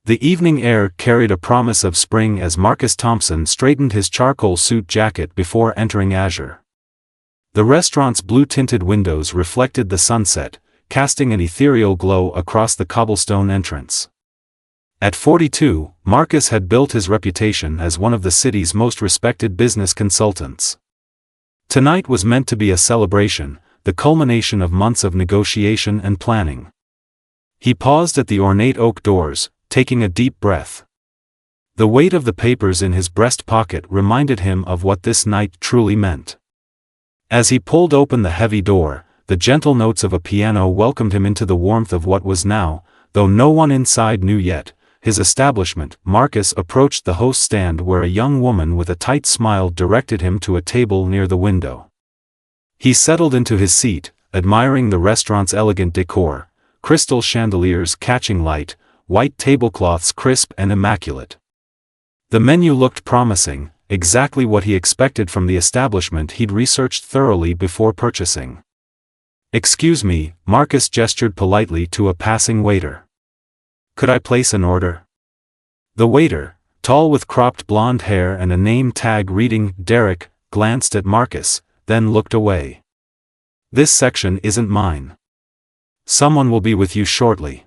The evening air carried a promise of spring as Marcus Thompson straightened his charcoal suit jacket before entering Azuré. The restaurant's blue-tinted windows reflected the sunset, casting an ethereal glow across the cobblestone entrance. At 42, Marcus had built his reputation as one of the city's most respected business consultants. Tonight was meant to be a celebration, the culmination of months of negotiation and planning. He paused at the ornate oak doors, taking a deep breath. The weight of the papers in his breast pocket reminded him of what this night truly meant. As he pulled open the heavy door, the gentle notes of a piano welcomed him into the warmth of what was now, though no one inside knew yet, his establishment. Marcus approached the host stand where a young woman with a tight smile directed him to a table near the window. He settled into his seat, admiring the restaurant's elegant decor, crystal chandeliers catching light, white tablecloths crisp and immaculate. The menu looked promising, exactly what he expected from the establishment he'd researched thoroughly before purchasing. "Excuse me," Marcus gestured politely to a passing waiter. "Could I place an order?" The waiter, tall with cropped blonde hair and a name tag reading Derek, glanced at Marcus, then looked away. "This section isn't mine. Someone will be with you shortly."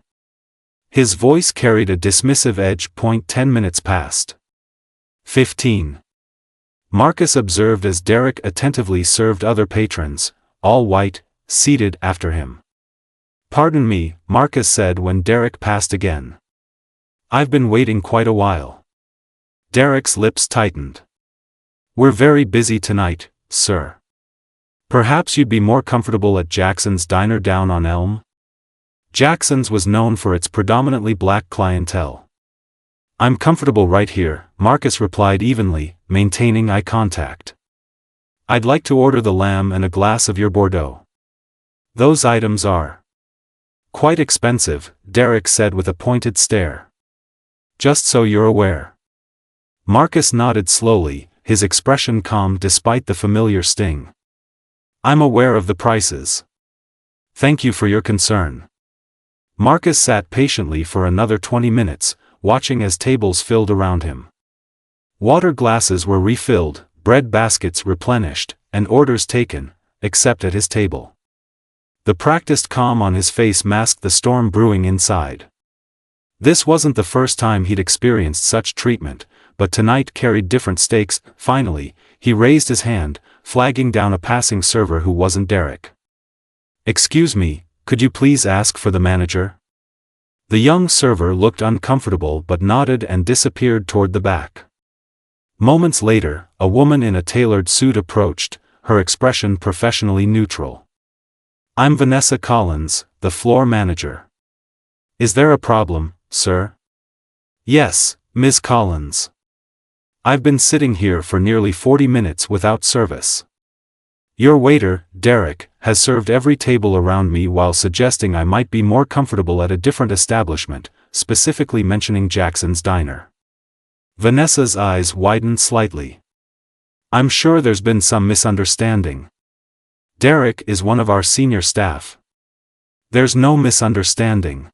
His voice carried a dismissive edge. 10 minutes passed. 15. Marcus observed as Derek attentively served other patrons, all white, seated after him. "Pardon me," Marcus said when Derek passed again. "I've been waiting quite a while." Derek's lips tightened. "We're very busy tonight, sir. Perhaps you'd be more comfortable at Jackson's Diner down on Elm?" Jackson's was known for its predominantly black clientele. "I'm comfortable right here," Marcus replied evenly, maintaining eye contact. "I'd like to order the lamb and a glass of your Bordeaux." "Those items are quite expensive," Derek said with a pointed stare. "Just so you're aware." Marcus nodded slowly, his expression calm despite the familiar sting. "I'm aware of the prices. Thank you for your concern." Marcus sat patiently for another 20 minutes, watching as tables filled around him. Water glasses were refilled, bread baskets replenished, and orders taken, except at his table. The practiced calm on his face masked the storm brewing inside. This wasn't the first time he'd experienced such treatment, but tonight carried different stakes. Finally, he raised his hand, flagging down a passing server who wasn't Derek. "Excuse me, could you please ask for the manager?" The young server looked uncomfortable but nodded and disappeared toward the back. Moments later, a woman in a tailored suit approached, her expression professionally neutral. "I'm Vanessa Collins, the floor manager." "Is there a problem, sir?" "Yes, Ms. Collins. I've been sitting here for nearly 40 minutes without service. Your waiter, Derek, has served every table around me while suggesting I might be more comfortable at a different establishment, specifically mentioning Jackson's Diner." Vanessa's eyes widened slightly. "I'm sure there's been some misunderstanding. Derek is one of our senior staff." "There's no misunderstanding.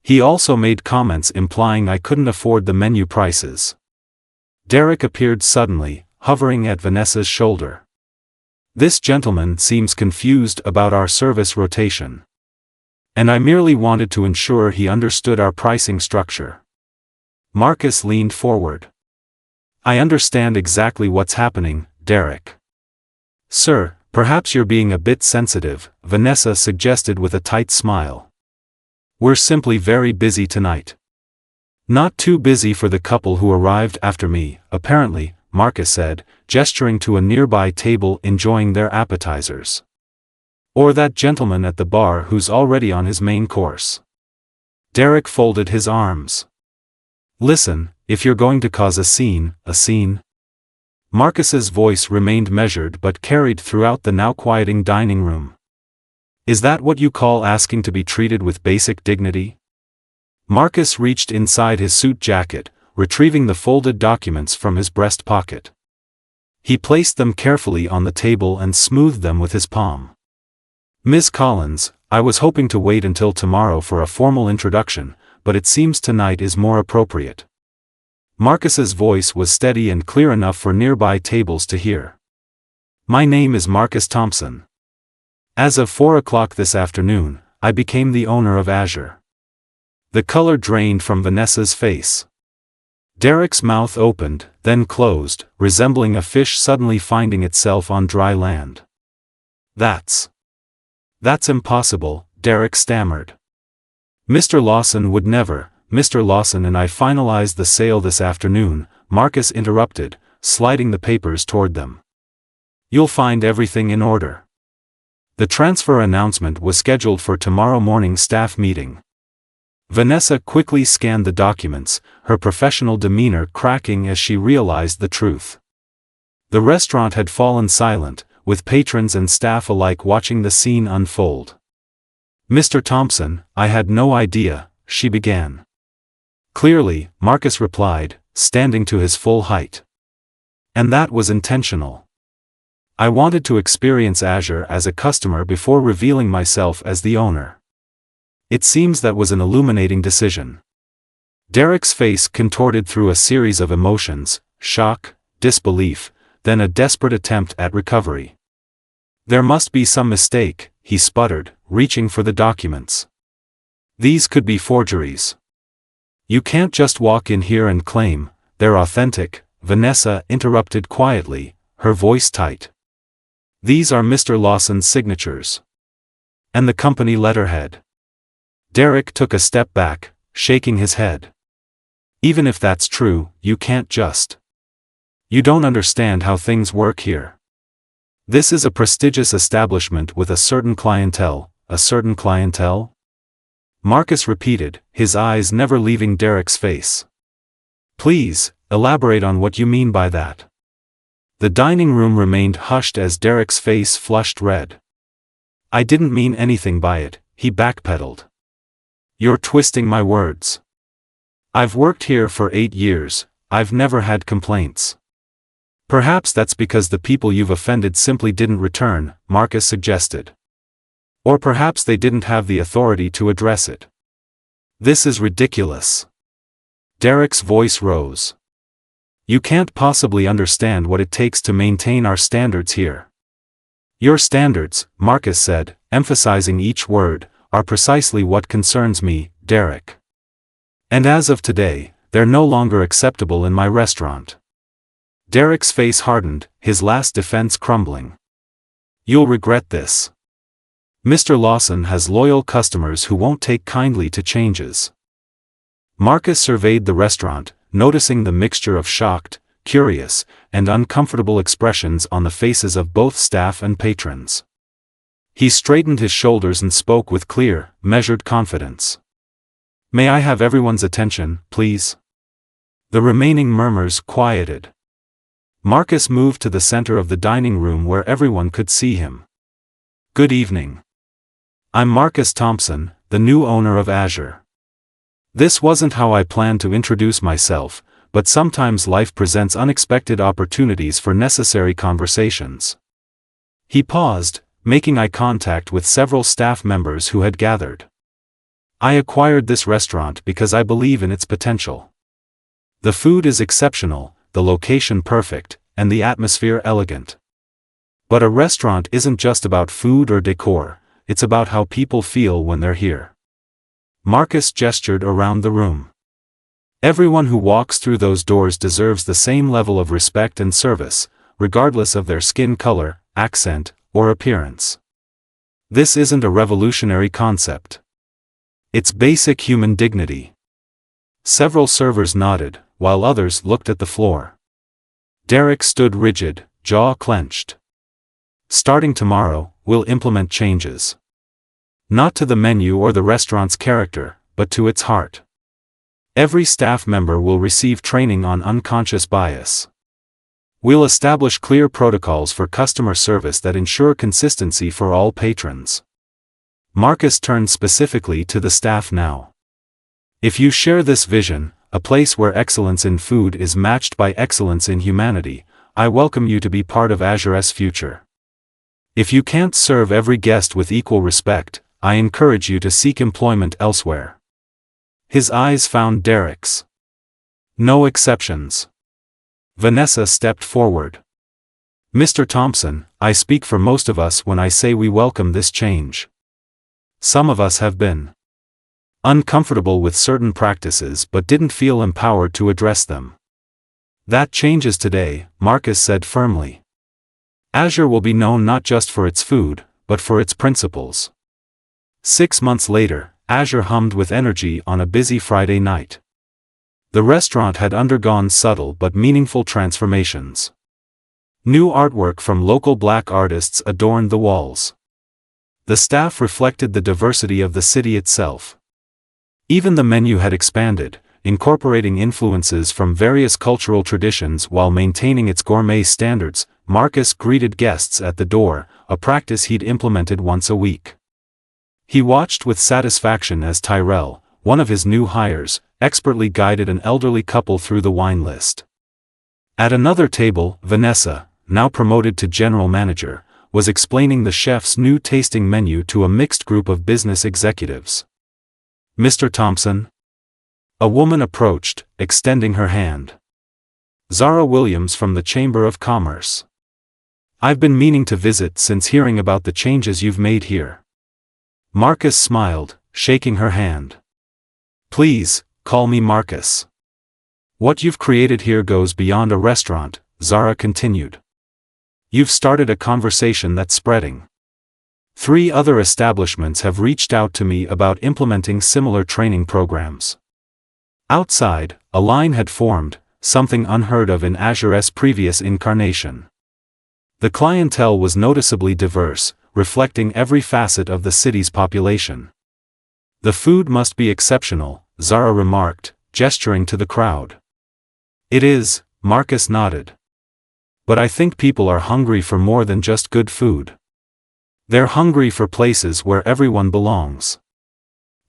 He also made comments implying I couldn't afford the menu prices." Derek appeared suddenly, hovering at Vanessa's shoulder. "This gentleman seems confused about our service rotation. And I merely wanted to ensure he understood our pricing structure." Marcus leaned forward. "I understand exactly what's happening, Derek." "Sir, perhaps you're being a bit sensitive," Vanessa suggested with a tight smile. "We're simply very busy tonight." "Not too busy for the couple who arrived after me, apparently," Marcus said, gesturing to a nearby table enjoying their appetizers. "Or that gentleman at the bar who's already on his main course." Derek folded his arms. "Listen, if you're going to cause a scene, a scene." Marcus's voice remained measured but carried throughout the now quieting dining room. "Is that what you call asking to be treated with basic dignity?" Marcus reached inside his suit jacket, retrieving the folded documents from his breast pocket. He placed them carefully on the table and smoothed them with his palm. "Ms. Collins, I was hoping to wait until tomorrow for a formal introduction, but it seems tonight is more appropriate. Marcus's voice was steady and clear enough for nearby tables to hear. My name is Marcus Thompson. As of 4 o'clock this afternoon, I became the owner of Azure. The color drained from Vanessa's face. Derek's mouth opened, then closed, resembling a fish suddenly finding itself on dry land. That's impossible, Derek stammered. Mr. Lawson would never. Mr. Lawson and I finalized the sale this afternoon, Marcus interrupted, sliding the papers toward them. You'll find everything in order. The transfer announcement was scheduled for tomorrow morning's staff meeting. Vanessa quickly scanned the documents, her professional demeanor cracking as she realized the truth. The restaurant had fallen silent, with patrons and staff alike watching the scene unfold. Mr. Thompson, I had no idea, she began. Clearly, Marcus replied, standing to his full height. And that was intentional. I wanted to experience Azure as a customer before revealing myself as the owner. It seems that was an illuminating decision. Derek's face contorted through a series of emotions, shock, disbelief, then a desperate attempt at recovery. There must be some mistake, he sputtered, reaching for the documents. These could be forgeries. You can't just walk in here and claim they're authentic, Vanessa interrupted quietly, her voice tight. These are Mr. Lawson's signatures. And the company letterhead. Derek took a step back, shaking his head. Even if that's true, you can't just. You don't understand how things work here. This is a prestigious establishment with a certain clientele, a certain clientele? Marcus repeated, his eyes never leaving Derek's face. Please, elaborate on what you mean by that. The dining room remained hushed as Derek's face flushed red. I didn't mean anything by it, he backpedaled. You're twisting my words. I've worked here for 8 years, I've never had complaints. Perhaps that's because the people you've offended simply didn't return, Marcus suggested. Or perhaps they didn't have the authority to address it. This is ridiculous. Derek's voice rose. You can't possibly understand what it takes to maintain our standards here. Your standards, Marcus said, emphasizing each word, are precisely what concerns me, Derek. And as of today, they're no longer acceptable in my restaurant. Derek's face hardened, his last defense crumbling. You'll regret this. Mr. Lawson has loyal customers who won't take kindly to changes. Marcus surveyed the restaurant, noticing the mixture of shocked, curious, and uncomfortable expressions on the faces of both staff and patrons. He straightened his shoulders and spoke with clear, measured confidence. May I have everyone's attention, please? The remaining murmurs quieted. Marcus moved to the center of the dining room where everyone could see him. Good evening. I'm Marcus Thompson, the new owner of Azure. This wasn't how I planned to introduce myself, but sometimes life presents unexpected opportunities for necessary conversations. He paused, making eye contact with several staff members who had gathered. I acquired this restaurant because I believe in its potential. The food is exceptional, the location perfect, and the atmosphere elegant. But a restaurant isn't just about food or decor, it's about how people feel when they're here. Marcus gestured around the room. Everyone who walks through those doors deserves the same level of respect and service, regardless of their skin color, accent, or appearance. This isn't a revolutionary concept. It's basic human dignity. Several servers nodded, while others looked at the floor. Derek stood rigid, jaw clenched. Starting tomorrow, we'll implement changes. Not to the menu or the restaurant's character, but to its heart. Every staff member will receive training on unconscious bias. We'll establish clear protocols for customer service that ensure consistency for all patrons. Marcus turned specifically to the staff now. If you share this vision, a place where excellence in food is matched by excellence in humanity, I welcome you to be part of Azure's future. If you can't serve every guest with equal respect, I encourage you to seek employment elsewhere. His eyes found Derek's. No exceptions. Vanessa stepped forward. Mr. Thompson, I speak for most of us when I say we welcome this change. Some of us have been uncomfortable with certain practices but didn't feel empowered to address them. That changes today, Marcus said firmly. Azure will be known not just for its food, but for its principles. 6 months later, Azure hummed with energy on a busy Friday night. The restaurant had undergone subtle but meaningful transformations. New artwork from local black artists adorned the walls. The staff reflected the diversity of the city itself. Even the menu had expanded, incorporating influences from various cultural traditions while maintaining its gourmet standards. Marcus greeted guests at the door, a practice he'd implemented once a week. He watched with satisfaction as Tyrell, one of his new hires, expertly guided an elderly couple through the wine list. At another table, Vanessa, now promoted to general manager, was explaining the chef's new tasting menu to a mixed group of business executives. Mr. Thompson? A woman approached, extending her hand. Zara Williams from the Chamber of Commerce. I've been meaning to visit since hearing about the changes you've made here. Marcus smiled, shaking her hand. Please, call me Marcus. What you've created here goes beyond a restaurant, Zara continued. You've started a conversation that's spreading. 3 other establishments have reached out to me about implementing similar training programs. Outside, a line had formed, something unheard of in Azure's previous incarnation. The clientele was noticeably diverse, reflecting every facet of the city's population. The food must be exceptional, Zara remarked, gesturing to the crowd. It is, Marcus nodded. But I think people are hungry for more than just good food. They're hungry for places where everyone belongs.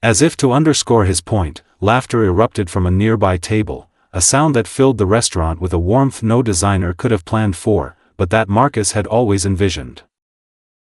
As if to underscore his point, laughter erupted from a nearby table, a sound that filled the restaurant with a warmth no designer could have planned for, but that Marcus had always envisioned.